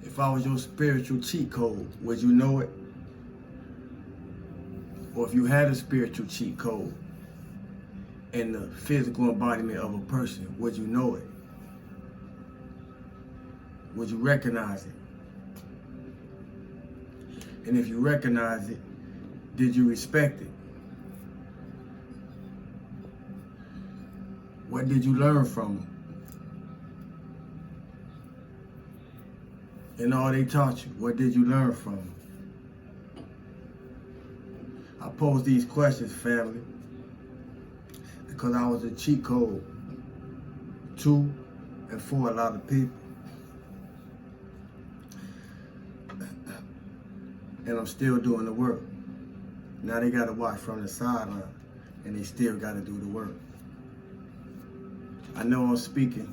If I was your spiritual cheat code, would you know it? Or if you had a spiritual cheat code in the physical embodiment of a person, would you know it? Would you recognize it? And if you recognize it, did you respect it? What did you learn from it? And all they taught you, what did you learn from it? I pose these questions, family, because I was a cheat code to and for a lot of people. And I'm still doing the work. Now they gotta watch from the sideline, and they still gotta do the work. I know I'm speaking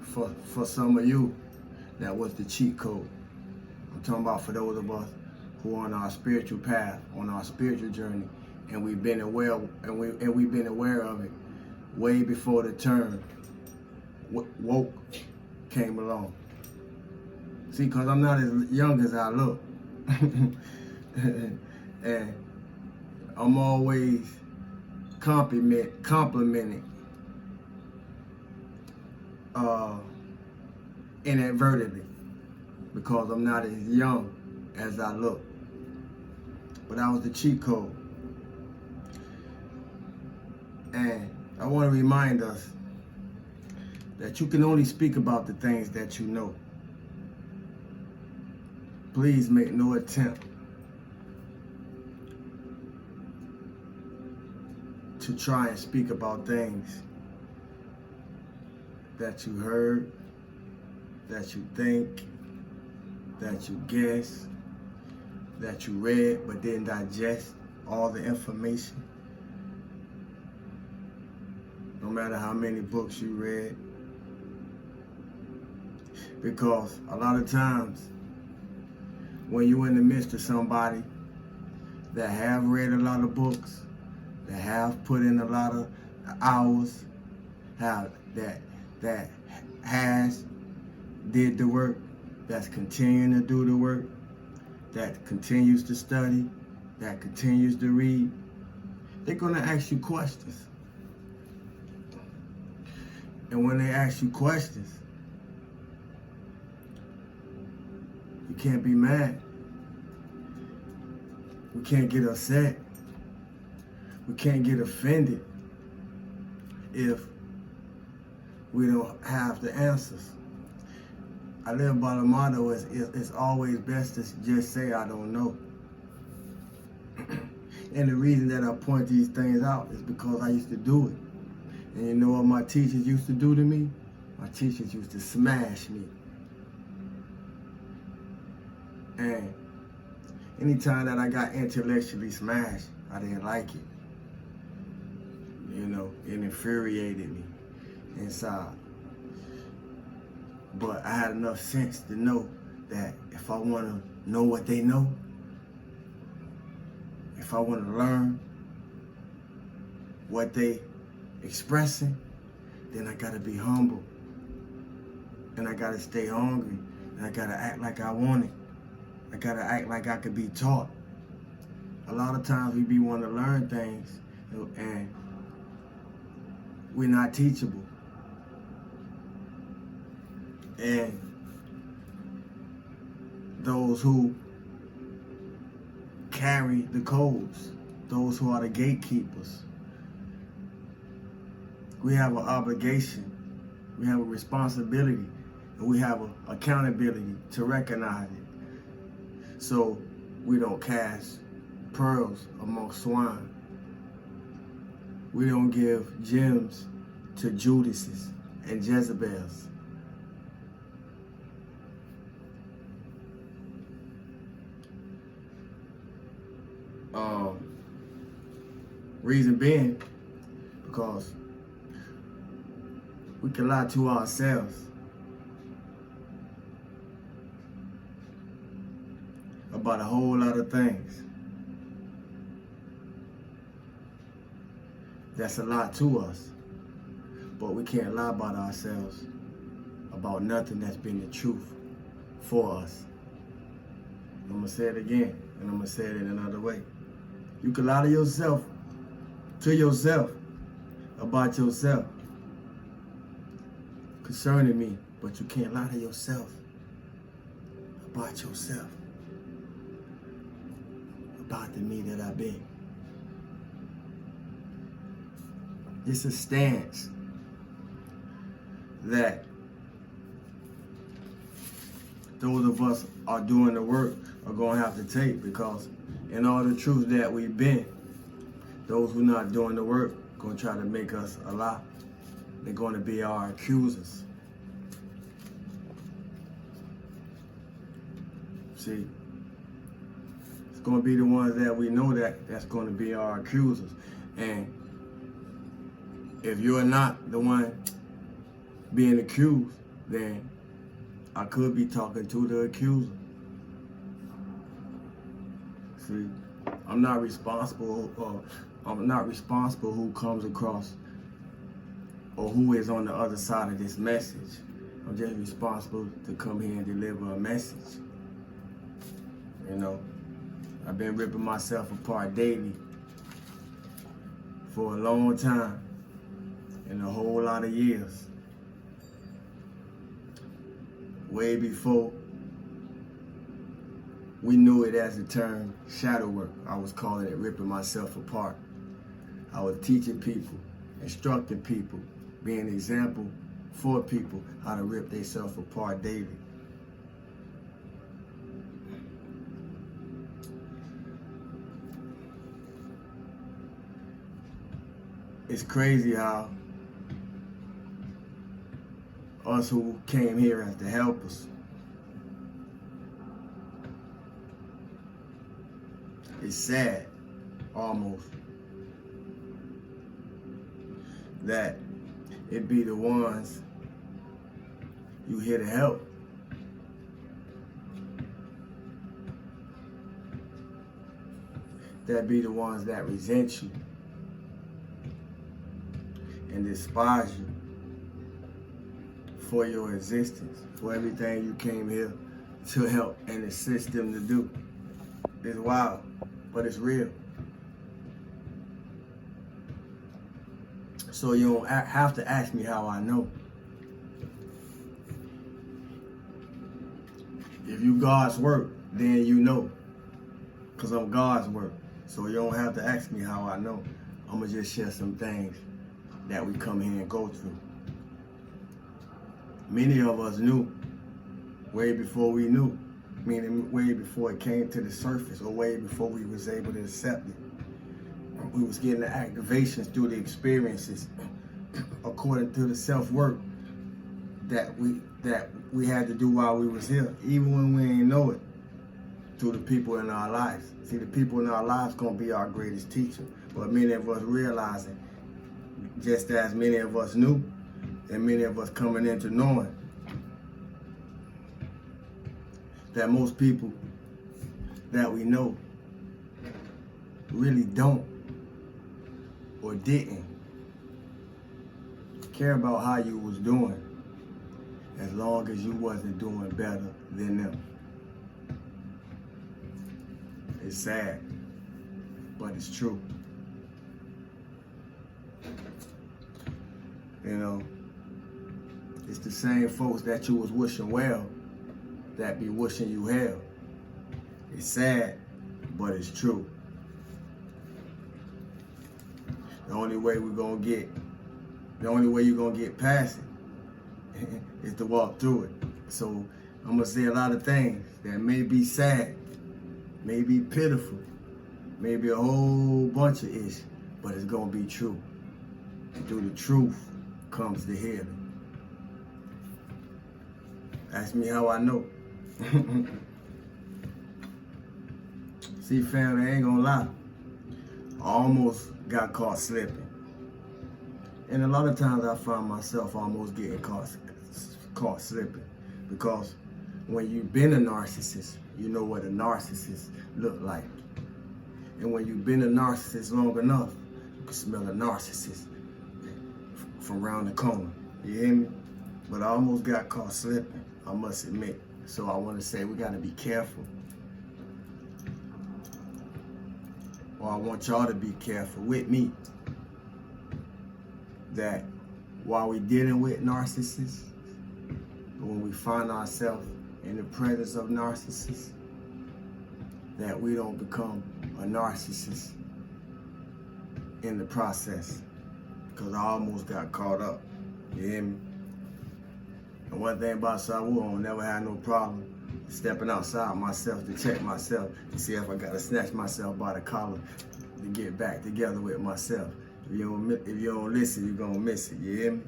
for some of you that was the cheat code. I'm talking about for those of us who are on our spiritual path, on our spiritual journey, and we've been aware of it way before the term woke came along. See, because I'm not as young as I look. And I'm always complimenting inadvertently, because I'm not as young as I look. But I was the cheat code. And I want to remind us that you can only speak about the things that you know. Please make no attempt to try and speak about things that you heard, that you think, that you guess, that you read but didn't digest all the information. No matter how many books you read. Because a lot of times, when you're in the midst of somebody that have read a lot of books, that have put in a lot of hours, that has did the work, that's continuing to do the work, that continues to study, that continues to read, they're gonna ask you questions. And when they ask you questions, you can't be mad. We can't get upset. We can't get offended if we don't have the answers. I live by the motto, it's always best to just say, I don't know. And the reason that I point these things out is because I used to do it. And you know what my teachers used to do to me? My teachers used to smash me. And anytime that I got intellectually smashed, I didn't like it. You know, it infuriated me inside. But I had enough sense to know that if I want to know what they know, if I want to learn what they expressing, then I got to be humble. And I got to stay hungry. And I got to act like I want it. I got to act like I could be taught. A lot of times we be wanting to learn things and we're not teachable. And those who carry the codes, those who are the gatekeepers, we have an obligation, we have a responsibility, and we have an accountability to recognize it, so we don't cast pearls amongst swine. We don't give gems to Judases and Jezebels. Reason being, because we can lie to ourselves about a whole lot of things. That's a lot to us, but we can't lie about ourselves about nothing that's been the truth for us. I'm going to say it again, and I'm going to say it in another way. You can lie to yourself about yourself concerning me, but you can't lie to yourself about yourself, about the me that I've been. It's a stance that those of us are doing the work are going to have to take, because in all the truth that we've been, those who not doing the work are going to try to make us a lie. They're going to be our accusers. See, it's going to be the ones that we know that's going to be our accusers. And if you're not the one being accused, then I could be talking to the accuser. See, I'm not responsible who comes across or who is on the other side of this message. I'm just responsible to come here and deliver a message. You know, I've been ripping myself apart daily for a long time, and a whole lot of years. Way before we knew it as the term shadow work, I was calling it ripping myself apart. I was teaching people, instructing people, being an example for people how to rip themselves apart daily. It's crazy how us who came here as the helpers, it's sad, almost, that it be the ones you here to help that be the ones that resent you and despise you for your existence, for everything you came here to help and assist them to do. It's wild, but it's real. So you don't have to ask me how I know. If you God's work, then you know, because I'm God's work. So you don't have to ask me how I know. I'm going to just share some things that we come here and go through. Many of us knew way before we knew, meaning way before it came to the surface, or way before we was able to accept it. We was getting the activations through the experiences according to the self-work that we had to do while we was here, even when we ain't know it, through the people in our lives. See, the people in our lives gonna be our greatest teacher, but many of us realizing, just as many of us knew, and many of us coming into knowing, that most people that we know really don't or didn't care about how you was doing, as long as you wasn't doing better than them. It's sad, but it's true. You know, it's the same folks that you was wishing well that be wishing you hell. It's sad, but it's true. The only way you're gonna get past it is to walk through it. So I'm gonna say a lot of things that may be sad, may be pitiful, maybe a whole bunch of ish, but it's gonna be true. And through the truth comes the healing. Ask me how I know. See, family, I ain't gonna lie. I almost got caught slipping. And a lot of times I find myself almost getting caught slipping. Because when you've been a narcissist, you know what a narcissist look like. And when you've been a narcissist long enough, you can smell a narcissist from around the corner. You hear me? but I almost got caught slipping, I must admit. So I want to say we got to be careful. Or I want y'all to be careful with me. That while we're dealing with narcissists, when we find ourselves in the presence of narcissists, that we don't become a narcissist in the process. Because I almost got caught up. You hear me? And one thing about Sawu, I don't never have no problem stepping outside myself to check myself to see if I gotta snatch myself by the collar to get back together with myself. If you don't listen, you're gonna miss it. You hear me?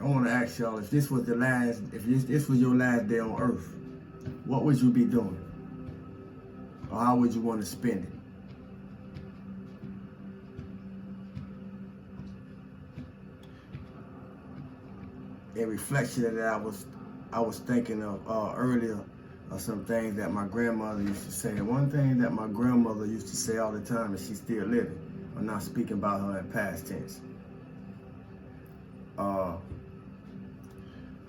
I want to ask y'all, if this was your last day on earth, what would you be doing? Or how would you want to spend it? In reflection of that, I was thinking of earlier of some things that my grandmother used to say. And one thing that my grandmother used to say all the time, and she's still living, I'm not speaking about her in past tense.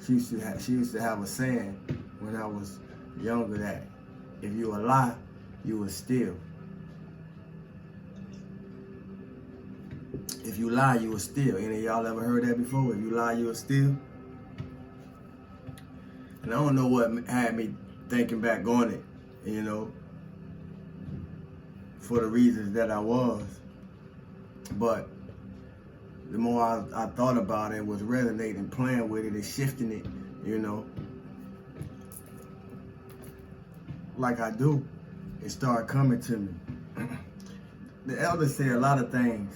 She used to have a saying when I was younger that if you a lie, you will steal. If you lie, you will steal. Any of y'all ever heard that before? If you lie, you will steal. And I don't know what had me thinking back on it, you know, for the reasons that I was. But the more I thought about it, was resonating, playing with it, and shifting it, you know, like I do, it started coming to me. The elders say a lot of things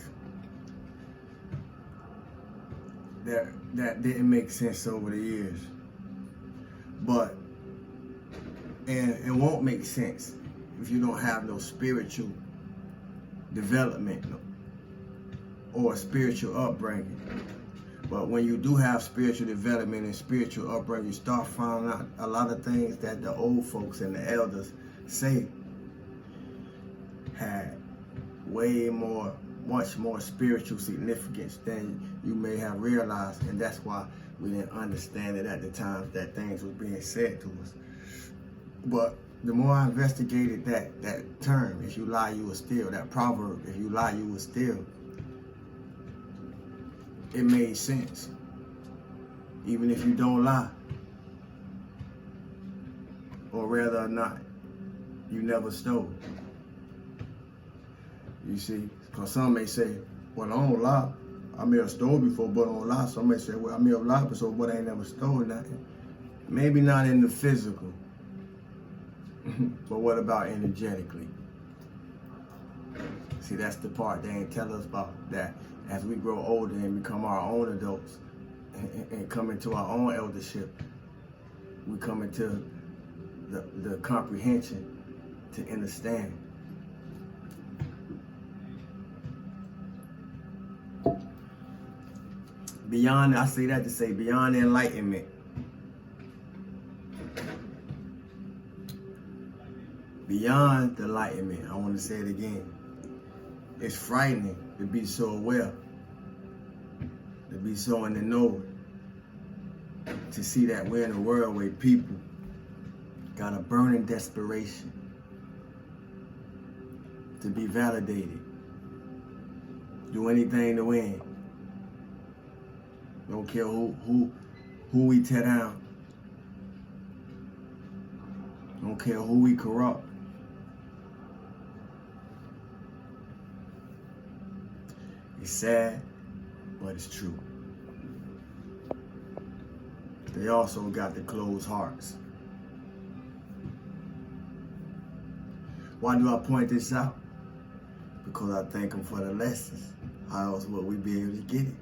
that didn't make sense over the years, but and won't make sense if you don't have no spiritual development or a spiritual upbringing. But when you do have spiritual development and spiritual upbringing, you start finding out a lot of things that the old folks and the elders say had much more spiritual significance than you may have realized. And that's why we didn't understand it at the time that things were being said to us. But the more I investigated that term, if you lie, you will steal, that proverb, if you lie, you will steal, it made sense. Even if you don't lie, or rather or not, you never stole. You see, because some may say, well, I don't lie. I may have stole before, but I don't lie. Some may say, well, I may have lied before, but I ain't never stole nothing. Maybe not in the physical, but what about energetically? See, that's the part they ain't tell us about, that as we grow older and become our own adults and come into our own eldership, we come into the comprehension to understand. Beyond, I say that to say beyond enlightenment. Beyond the enlightenment, I want to say it again. It's frightening to be so aware, to be so in the know, to see that we're in a world where people got a burning desperation to be validated, do anything to win. Don't care who we tear down. Don't care who we corrupt. It's sad, but it's true. They also got the closed hearts. Why do I point this out? Because I thank them for the lessons. How else would we be able to get it?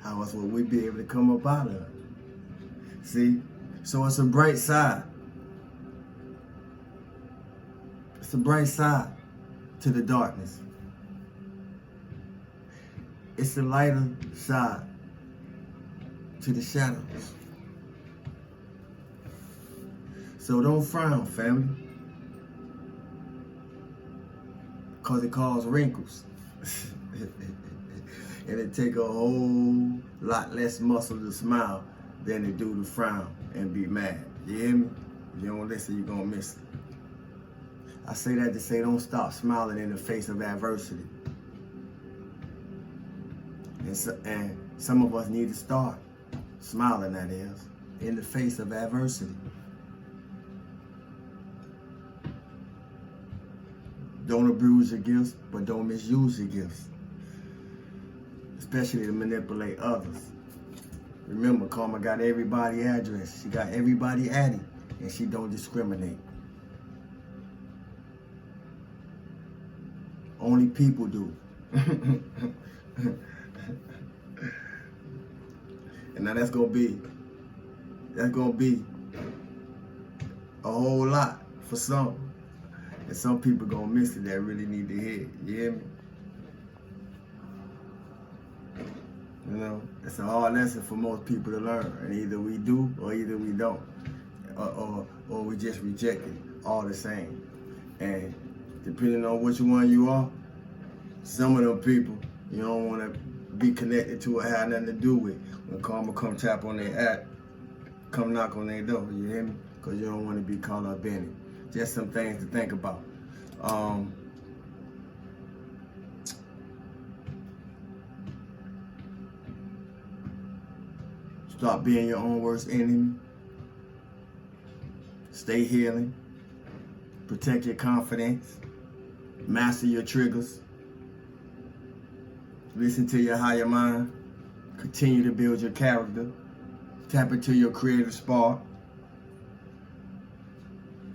How else would we be able to come up out of it? See? So it's a bright side. It's a bright side to the darkness. It's a lighter side to the shadows. So don't frown, family, because it causes wrinkles. And it take a whole lot less muscle to smile than it do to frown and be mad. You hear me? If you don't listen, you're gonna miss it. I say that to say don't stop smiling in the face of adversity. And some of us need to start smiling, that is, in the face of adversity. Don't abuse your gifts, but don't misuse your gifts, especially to manipulate others. Remember, Karma got everybody's address. She got everybody at it, and she don't discriminate. Only people do. And now that's gonna be a whole lot for some. And some people gonna miss it that really need to hear it. You hear me? You know, it's a hard lesson for most people to learn. And either we do or either we don't. Or we just reject it all the same. And depending on which one you are, some of them people you don't want to be connected to or have nothing to do with. When karma come tap on their app, come knock on their door, you hear me? Because you don't want to be caught up in it. Just some things to think about. Stop being your own worst enemy. Stay healing. Protect your confidence. Master your triggers. Listen to your higher mind. Continue to build your character. Tap into your creative spark.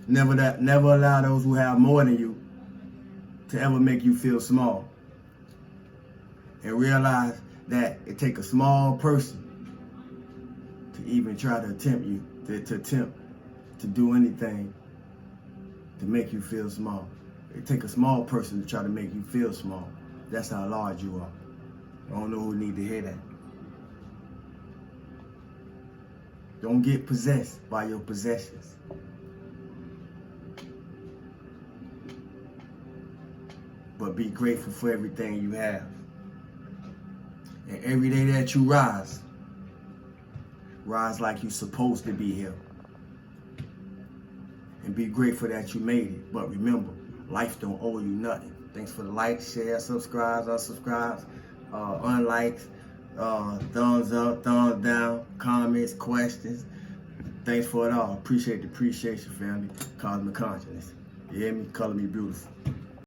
Never allow those who have more than you to ever make you feel small. And realize that it takes a small person to even try to attempt to do anything to make you feel small. It takes a small person to try to make you feel small. That's how large you are. I don't know who need to hear that. Don't get possessed by your possessions. But be grateful for everything you have. And every day that you rise like you're supposed to be here. And be grateful that you made it. But remember, life don't owe you nothing. Thanks for the likes, share, subscribes, unsubscribes, unlikes, thumbs up, thumbs down, comments, questions. Thanks for it all. Appreciate the appreciation, family. Cosmic consciousness. You hear me? Color me beautiful.